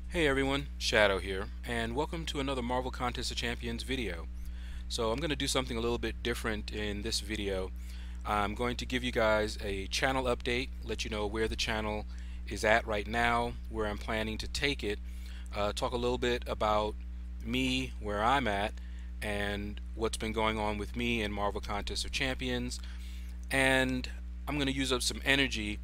Hey everyone, Shaedow here, and welcome to another Marvel Contest of Champions video. So I'm going to do something a little bit different in this video. I'm going to give you guys a channel update, let you know where the channel is at right now, where I'm planning to take it, talk a little bit about me, where I'm at, and what's been going on with me in Marvel Contest of Champions, and I'm going to use up some energy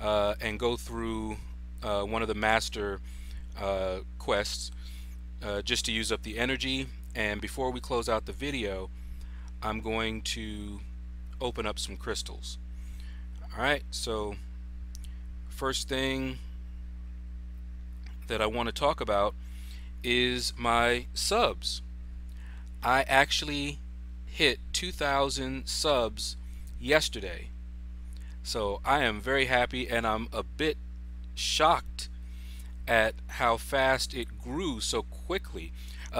and go through one of the master quests just to use up the energy. And before we close out the video, I'm going to open up some crystals. Alright, so first thing that I want to talk about is my subs. I actually hit 2,000 subs yesterday, so I am very happy, and I'm a bit shocked at how fast it grew so quickly.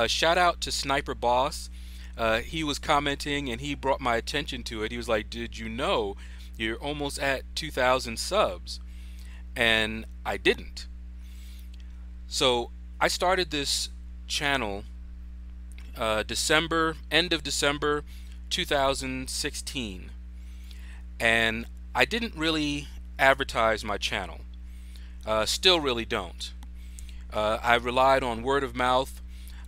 Shout out to Sniper Boss. He was commenting and he brought my attention to it. He was like, did you know you're almost at 2,000 subs? And I didn't. So I started this channel end of December 2016, and I didn't really advertise my channel. Still really don't. I relied on word of mouth.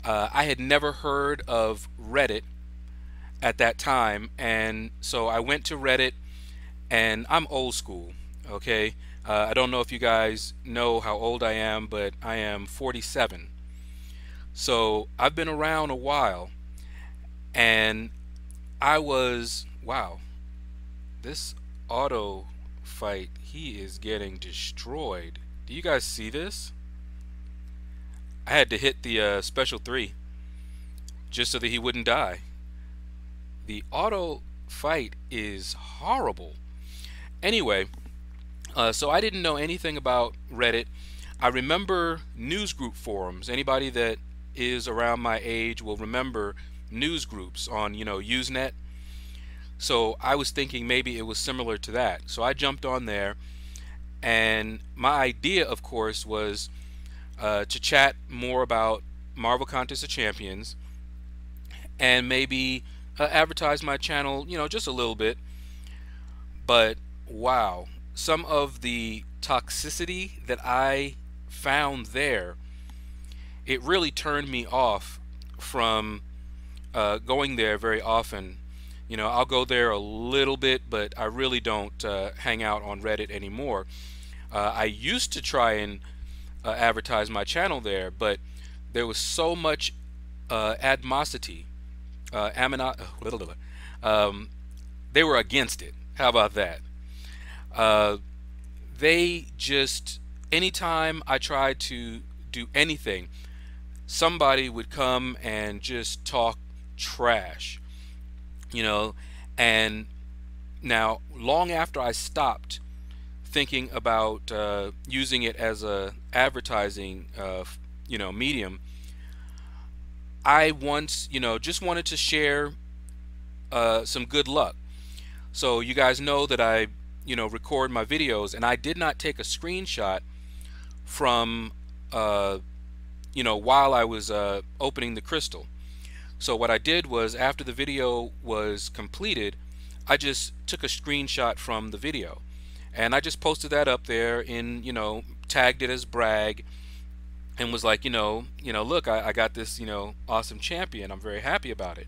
I had never heard of Reddit at that time, and so I went to Reddit, and I'm old school, okay? I don't know if you guys know how old I am, but I am 47. So I've been around a while, and I was, wow, this auto fight, he is getting destroyed. Do you guys see this? I had to hit the special 3 just so that he wouldn't die. The auto fight is horrible. Anyway, so I didn't know anything about Reddit. I remember newsgroup forums. Anybody that is around my age will remember news groups on, Usenet. So I was thinking maybe it was similar to that. So I jumped on there, and my idea, of course, was to chat more about Marvel Contest of Champions, and maybe advertise my channel, just a little bit. But wow, some of the toxicity that I found there, it really turned me off from going there very often. I'll go there a little bit, but I really don't hang out on Reddit anymore. I used to try and advertise my channel there, but there was so much animosity. They were against it. How about that? They just, anytime I tried to do anything, somebody would come and just talk trash, and now long after I stopped thinking about using it as a advertising medium, I once just wanted to share some good luck. So you guys know that I record my videos, and I did not take a screenshot from while I was opening the crystal. So what I did was, after the video was completed, I just took a screenshot from the video, and I just posted that up there in, tagged it as brag, and was like, look, I got this, awesome champion. I'm very happy about it.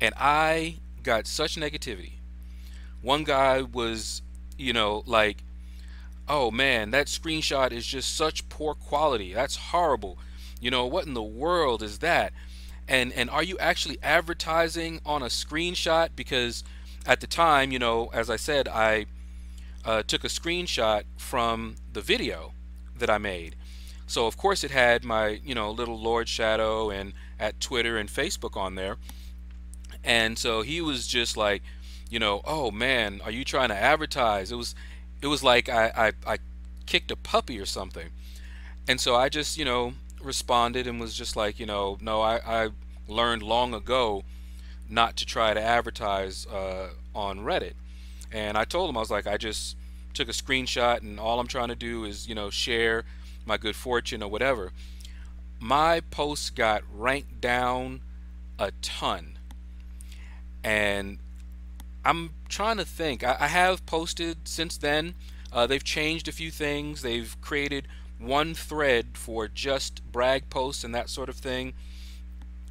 And I got such negativity. One guy was, like, oh man, that screenshot is just such poor quality. That's horrible. What in the world is that? And are you actually advertising on a screenshot? Because at the time, as I said, I took a screenshot from the video that I made. So of course it had my little Lord Shaedow and at Twitter and Facebook on there. And so he was just like, oh man, are you trying to advertise? It was like I kicked a puppy or something. And so I just responded and was just like, no, I learned long ago not to try to advertise on Reddit. And I told him, I was like, I just took a screenshot and all I'm trying to do is, share my good fortune or whatever, my posts got ranked down a ton. And I'm trying to think. I have posted since then. They've changed a few things. They've created one thread for just brag posts and that sort of thing.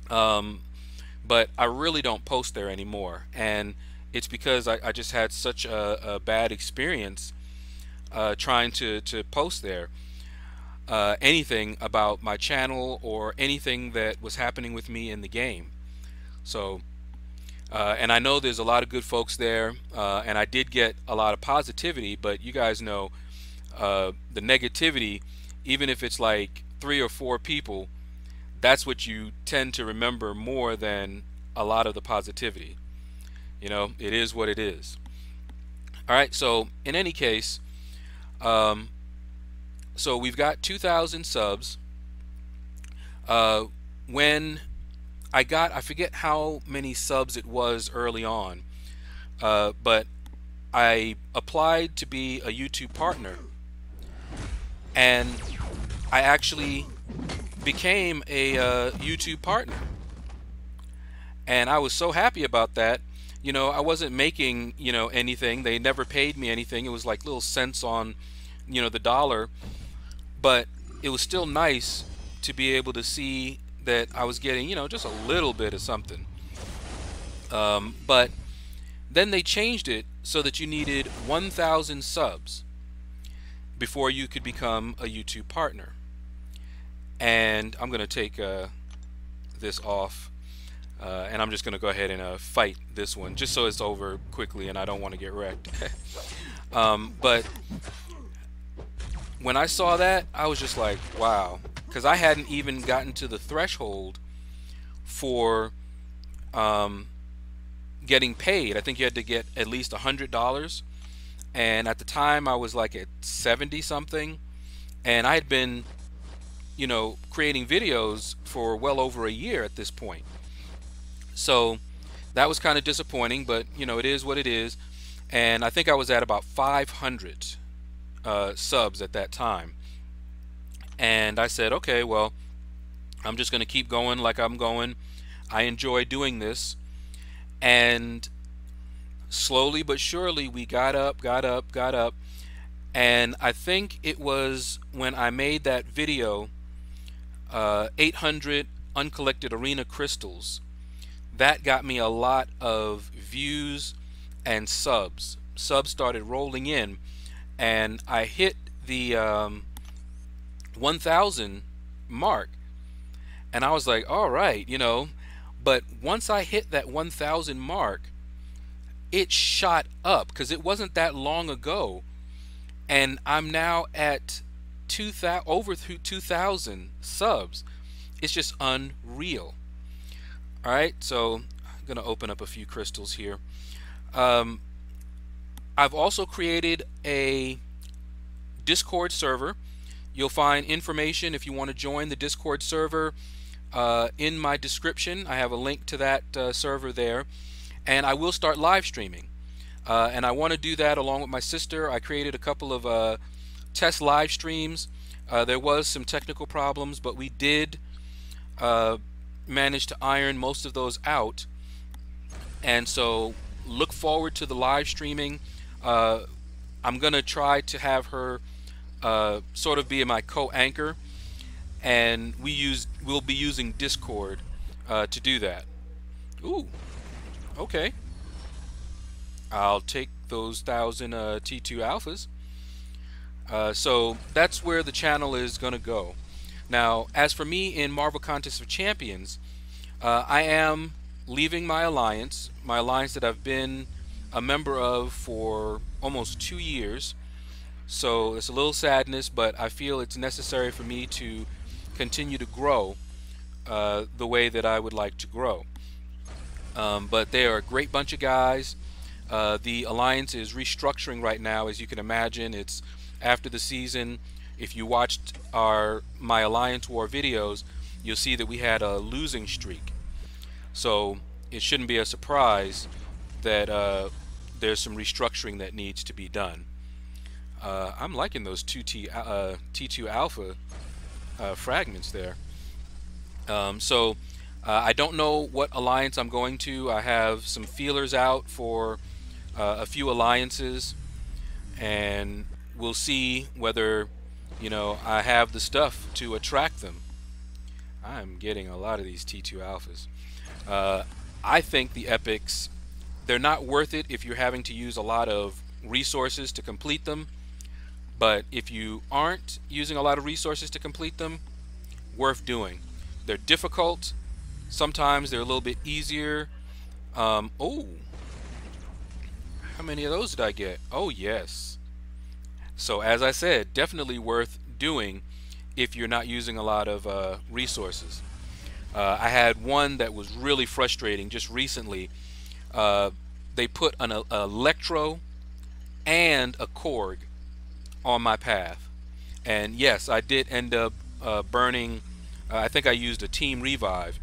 But I really don't post there anymore. And it's because I just had such a bad experience trying to post there. Anything about my channel or anything that was happening with me in the game. So and I know there's a lot of good folks there, and I did get a lot of positivity, but you guys know the negativity, even if it's like 3 or 4 people, that's what you tend to remember more than a lot of the positivity. It is what it is. Alright, so in any case, so we've got 2,000 subs. When I forget how many subs it was early on, but I applied to be a YouTube partner, and I actually became a YouTube partner, and I was so happy about that. I wasn't making anything. They never paid me anything. It was like little cents on the dollar, but it was still nice to be able to see that I was getting just a little bit of something. But then they changed it so that you needed 1,000 subs before you could become a YouTube partner. And I'm gonna take this off, and I'm just gonna go ahead and fight this one just so it's over quickly, and I don't want to get wrecked. But when I saw that, I was just like, wow, because I hadn't even gotten to the threshold for getting paid. I think you had to get at least $100, and at the time I was like at 70 something, and I had been creating videos for well over a year at this point. So that was kind of disappointing, but it is what it is. And I think I was at about 500 subs at that time, and I said, okay, well, I'm just going to keep going like I'm going. I enjoy doing this. And slowly but surely we got up. And I think it was when I made that video, 800 uncollected arena crystals, that got me a lot of views and subs. Subs started rolling in, and I hit the 1,000 mark, and I was like, all right, but once I hit that 1,000 mark, it shot up because it wasn't that long ago, and I'm now at over 2,000 subs. It's just unreal. All right, so I'm gonna open up a few crystals here. I've also created a Discord server. You'll find information if you want to join the Discord server in my description. I have a link to that server there, and I will start live streaming, and I want to do that along with my sister. I created a couple of test live streams. There was some technical problems, but we did manage to iron most of those out, and so look forward to the live streaming. I'm gonna try to have her sort of be my co-anchor, and we'll be using Discord to do that. Ooh, okay. I'll take those 1,000 T2 alphas. So that's where the channel is gonna go. Now, as for me in Marvel Contest of Champions, I am leaving my alliance that I've been a member of for almost 2 years. So it's a little sadness, but I feel it's necessary for me to continue to grow the way that I would like to grow. But they are a great bunch of guys. The alliance is restructuring right now, as you can imagine. It's after the season. If you watched my Alliance War videos, you'll see that we had a losing streak. So it shouldn't be a surprise that there's some restructuring that needs to be done. I'm liking those T2 alpha fragments there. I don't know what alliance I'm going to. I have some feelers out for a few alliances, and we'll see whether, I have the stuff to attract them. I'm getting a lot of these T2 alphas. Uh, I think the epics, they're not worth it if you're having to use a lot of resources to complete them. But if you aren't using a lot of resources to complete them, worth doing. They're difficult. Sometimes they're a little bit easier. Oh, how many of those did I get? Oh, yes. So as I said, definitely worth doing if you're not using a lot of resources. I had one that was really frustrating just recently. They put an electro and a Korg on my path, and yes, I did end up burning. I think I used a team revive,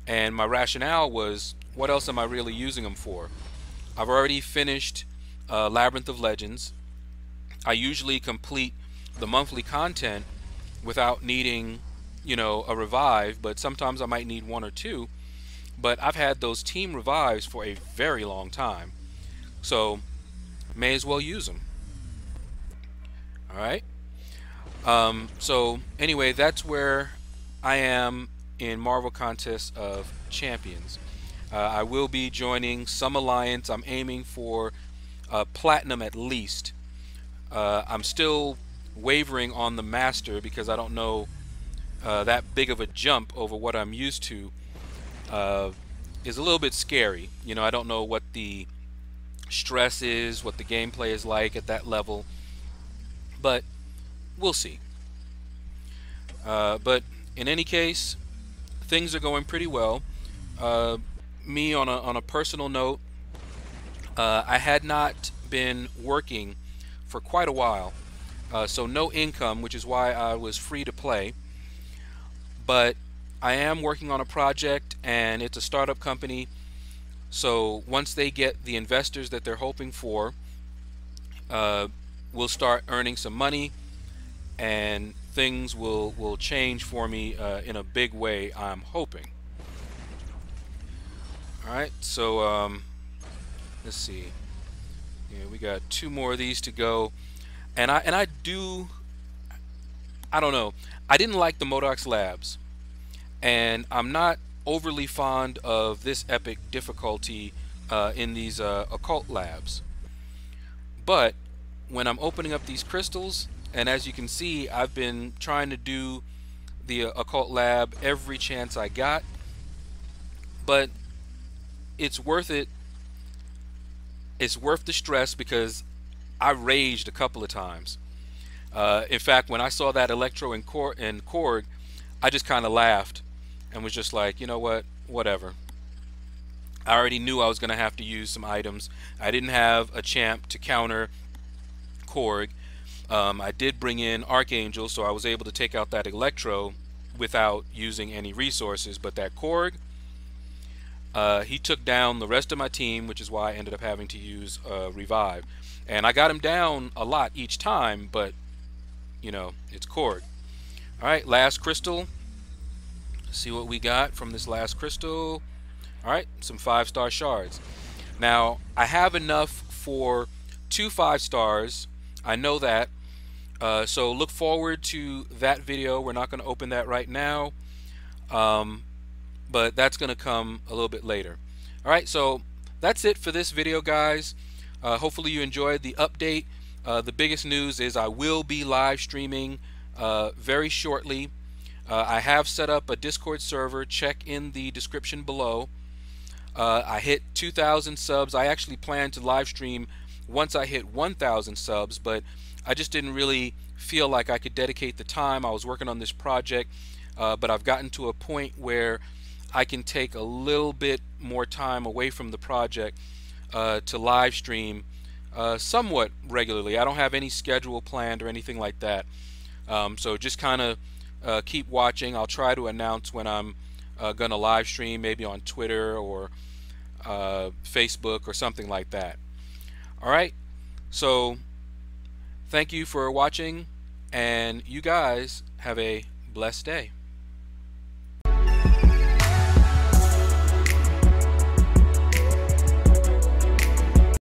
and my rationale was, what else am I really using them for? I've already finished Labyrinth of Legends. I usually complete the monthly content without needing, a revive, but sometimes I might need one or two. But I've had those team revives for a very long time, so may as well use them. All right. So anyway, that's where I am in Marvel Contest of Champions. I will be joining some alliance. I'm aiming for platinum at least. I'm still wavering on the master because I don't know that big of a jump over what I'm used to is a little bit scary. I don't know what the stress is, what the gameplay is like at that level, but we'll see. But in any case, things are going pretty well. Me on a personal note, I had not been working for quite a while, so no income, which is why I was free to play. But I am working on a project, and it's a startup company, so once they get the investors that they're hoping for, we'll start earning some money, and things will change for me in a big way, I'm hoping. Alright, so let's see. Yeah, we got 2 more of these to go, and I don't know. I didn't like the Modox Labs, and I'm not overly fond of this epic difficulty in these occult labs. But when I'm opening up these crystals, and as you can see, I've been trying to do the occult lab every chance I got, but it's worth it. It's worth the stress because I raged a couple of times. In fact, when I saw that Electro and Korg, I just kind of laughed and was just like, you know what, whatever. I already knew I was going to have to use some items. I didn't have a champ to counter Korg. I did bring in Archangel, so I was able to take out that Electro without using any resources, but that Korg, he took down the rest of my team, which is why I ended up having to use Revive. And I got him down a lot each time, but, it's Korg. Alright, last crystal. Let's see what we got from this last crystal. Alright, some 5-star shards. Now, I have enough for 2 5-stars. I know that. So look forward to that video. We're not going to open that right now. But that's going to come a little bit later. Alright, so that's it for this video, guys. Hopefully you enjoyed the update. The biggest news is I will be live streaming very shortly. I have set up a Discord server. Check in the description below. I hit 2,000 subs. I actually planned to live stream once I hit 1,000 subs, but I just didn't really feel like I could dedicate the time. I was working on this project, but I've gotten to a point where I can take a little bit more time away from the project to live stream somewhat regularly. I don't have any schedule planned or anything like that. So just kind of keep watching. I'll try to announce when I'm going to live stream, maybe on Twitter or Facebook or something like that. Alright, so Thank you for watching, and you guys have a blessed day.